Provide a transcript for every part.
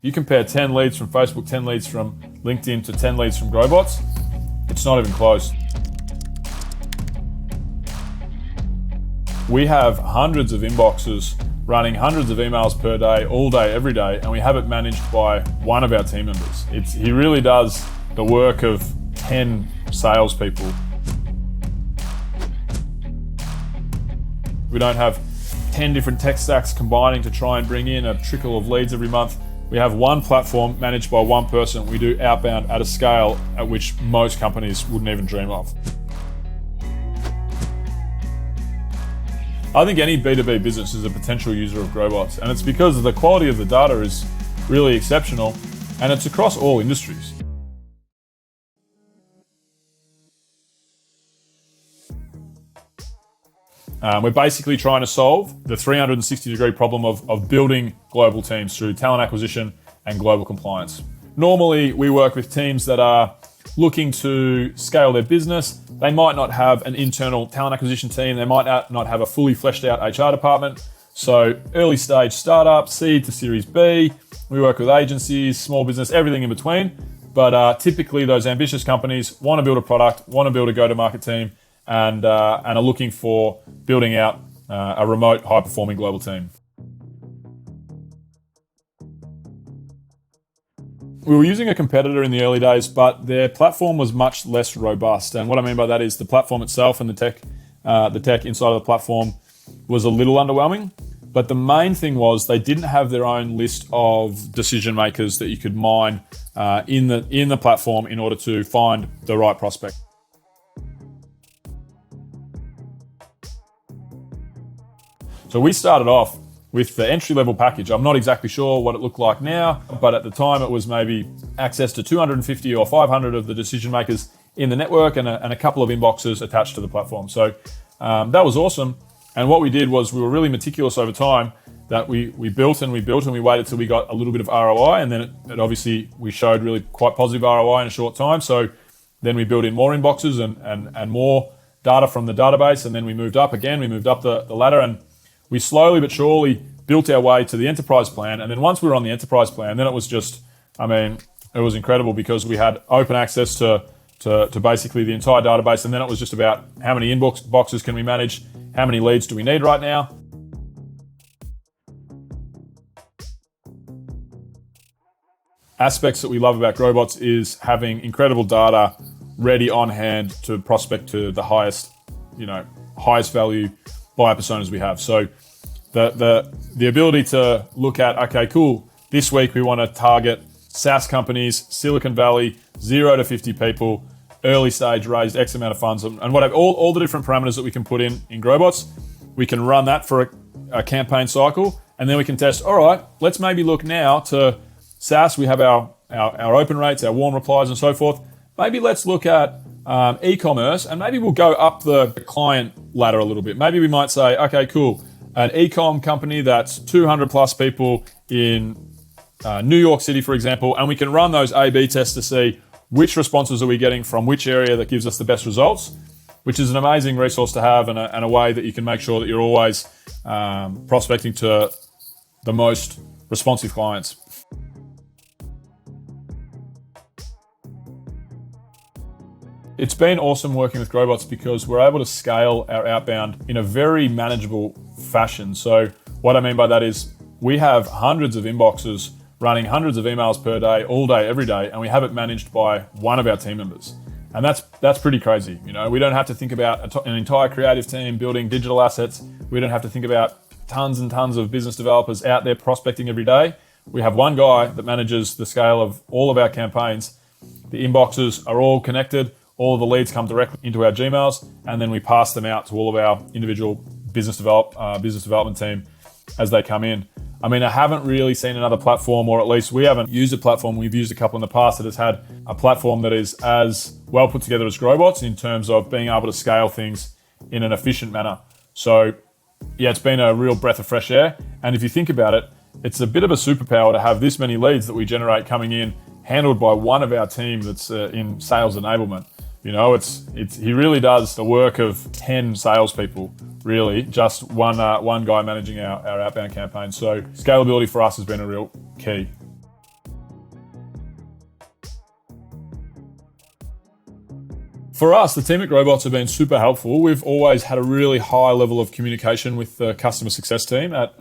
You compare 10 leads from Facebook, 10 leads from LinkedIn to 10 leads from Growbots, it's not even close. We have hundreds of inboxes running hundreds of emails per day, all day, every day, and we have it managed by one of our team members. He really does the work of 10 salespeople. We don't have 10 different tech stacks combining to try and bring in a trickle of leads every month. We have one platform managed by one person. We do outbound at a scale at which most companies wouldn't even dream of. I think any B2B business is a potential user of Growbots, and it's because the quality of the data is really exceptional, and it's across all industries. We're basically trying to solve the 360-degree problem of building global teams through talent acquisition and global compliance. Normally, we work with teams that are looking to scale their business. They might not have an internal talent acquisition team. They might not have a fully fleshed out HR department. So early stage startup, seed to Series B. We work with agencies, small business, everything in between. But typically those ambitious companies want to build a product, want to build a go-to-market team, and are looking for building out a remote, high-performing global team. We were using a competitor in the early days, but their platform was much less robust. And what I mean by that is the platform itself and the tech inside of the platform was a little underwhelming. But the main thing was they didn't have their own list of decision makers that you could mine in the platform in order to find the right prospect. So we started off with the entry-level package. I'm not exactly sure what it looked like now, but at the time it was maybe access to 250 or 500 of the decision makers in the network and a couple of inboxes attached to the platform. So that was awesome. And what we did was we were really meticulous over time that we built and we waited till we got a little bit of ROI, and then it obviously we showed really quite positive ROI in a short time. So then we built in more inboxes and more data from the database, and then we moved up the ladder, and we slowly but surely built our way to the enterprise plan. And then once we were on the enterprise plan, then it was just, it was incredible because we had open access to basically the entire database. And then it was just about how many boxes can we manage? How many leads do we need right now? Aspects that we love about Growbots is having incredible data ready on hand to prospect to the highest value buyer personas we have. So the ability to look at, okay, cool, this week we want to target SaaS companies, Silicon Valley, 0 to 50 people, early stage, raised X amount of funds, and whatever, all the different parameters that we can put in Growbots. We can run that for a campaign cycle, and then we can test, all right, let's maybe look now to SaaS. We have our open rates, our warm replies and so forth. Maybe let's look at e-commerce, and maybe we'll go up the client ladder a little bit. Maybe we might say, okay, cool, an e-com company that's 200 plus people in New York City, for example, and we can run those A/B tests to see which responses are we getting from which area that gives us the best results, which is an amazing resource to have and a way that you can make sure that you're always prospecting to the most responsive clients. It's been awesome working with Growbots because we're able to scale our outbound in a very manageable fashion. So what I mean by that is we have hundreds of inboxes running hundreds of emails per day, all day, every day, and we have it managed by one of our team members. And that's pretty crazy. We don't have to think about an entire creative team building digital assets. We don't have to think about tons and tons of business developers out there prospecting every day. We have one guy that manages the scale of all of our campaigns. The inboxes are all connected. All of the leads come directly into our Gmails, and then we pass them out to all of our individual business development team as they come in. I haven't really seen another platform, or at least we haven't used a platform. We've used a couple in the past that has had a platform that is as well put together as Growbots in terms of being able to scale things in an efficient manner. So yeah, it's been a real breath of fresh air. And if you think about it, it's a bit of a superpower to have this many leads that we generate coming in, handled by one of our team that's in sales enablement. He really does the work of 10 salespeople, really, just one guy managing our outbound campaign. So scalability for us has been a real key. For us, the team at Growbots have been super helpful. We've always had a really high level of communication with the customer success team at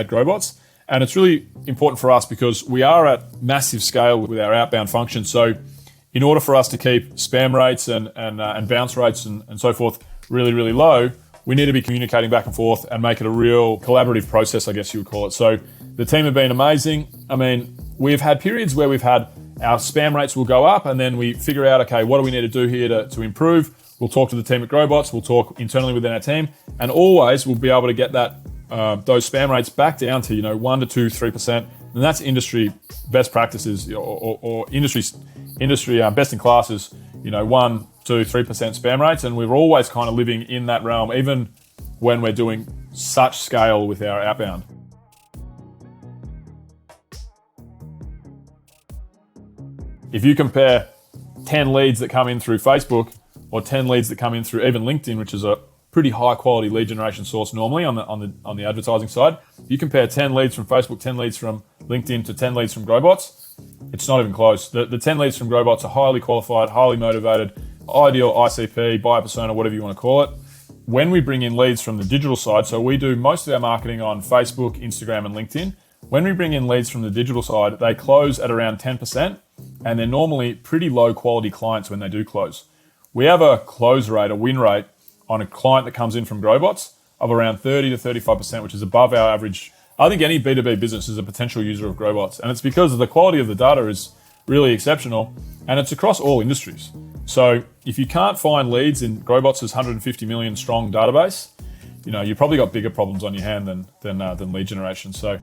Growbots. And it's really important for us because we are at massive scale with our outbound function. So in order for us to keep spam rates and bounce rates and so forth really, really low, we need to be communicating back and forth and make it a real collaborative process, I guess you would call it. So the team have been amazing. I mean, we've had periods where we've had our spam rates will go up and then we figure out, okay, what do we need to do here to improve? We'll talk to the team at Growbots, we'll talk internally within our team, and always we'll be able to get that those spam rates back down to 1 to 2, 3%. And that's industry best practices or industry best in classes, 1, 2, 3% spam rates. And we're always kind of living in that realm, even when we're doing such scale with our outbound. If you compare 10 leads that come in through Facebook or 10 leads that come in through even LinkedIn, which is a pretty high quality lead generation source normally on the advertising side, you compare 10 leads from Facebook, 10 leads from LinkedIn to 10 leads from Growbots, it's not even close. The 10 leads from Growbots are highly qualified, highly motivated, ideal ICP, buyer persona, whatever you want to call it. When we bring in leads from the digital side, so we do most of our marketing on Facebook, Instagram, and LinkedIn. When we bring in leads from the digital side, they close at around 10%, and they're normally pretty low quality clients when they do close. We have a close rate, a win rate, on a client that comes in from Growbots of around 30 to 35%, which is above our average. I think any B2B business is a potential user of Growbots, and it's because the quality of the data is really exceptional, and it's across all industries. So if you can't find leads in Growbots' 150 million strong database, you've probably got bigger problems on your hand than lead generation. So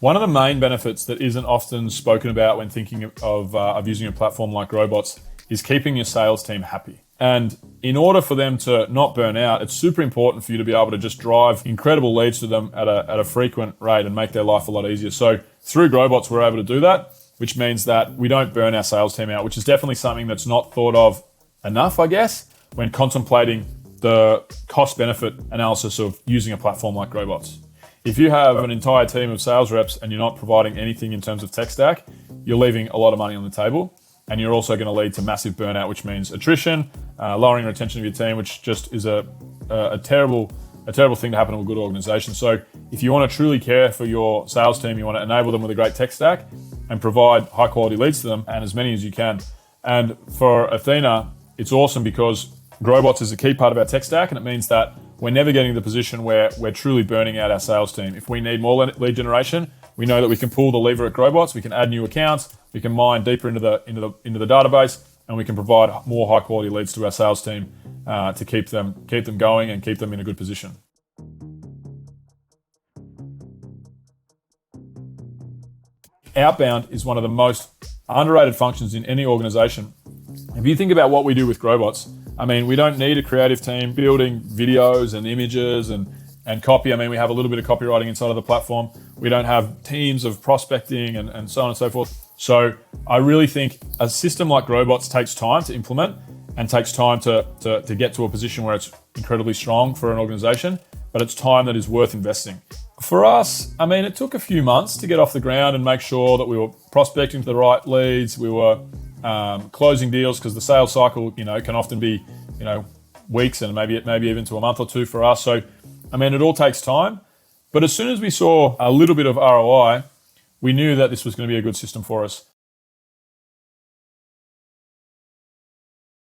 one of the main benefits that isn't often spoken about when thinking of using a platform like Growbots is keeping your sales team happy. And in order for them to not burn out, it's super important for you to be able to just drive incredible leads to them at a frequent rate and make their life a lot easier. So through Growbots, we're able to do that, which means that we don't burn our sales team out, which is definitely something that's not thought of enough, I guess, when contemplating the cost-benefit analysis of using a platform like Growbots. If you have an entire team of sales reps and you're not providing anything in terms of tech stack, you're leaving a lot of money on the table, and you're also going to lead to massive burnout, which means attrition, lowering retention of your team, which just is a terrible thing to happen to a good organization. So if you want to truly care for your sales team, you want to enable them with a great tech stack and provide high quality leads to them, and as many as you can. And for Athyna, it's awesome because Growbots is a key part of our tech stack, and it means that we're never getting to the position where we're truly burning out our sales team. If we need more lead generation, we know that we can pull the lever at Growbots, we can add new accounts, we can mine deeper into the database, and we can provide more high quality leads to our sales team to keep them going and keep them in a good position. Outbound is one of the most underrated functions in any organization. If you think about what we do with Growbots, I mean, we don't need a creative team building videos and images and copy. I mean, we have a little bit of copywriting inside of the platform. We don't have teams of prospecting and so on and so forth. So I really think a system like Growbots takes time to implement and takes time to get to a position where it's incredibly strong for an organization, but it's time that is worth investing. For us, I mean, it took a few months to get off the ground and make sure that we were prospecting to the right leads. We were closing deals because the sales cycle, can often be, weeks and maybe even to a month or two for us. So, I mean, it all takes time. But as soon as we saw a little bit of ROI, we knew that this was going to be a good system for us.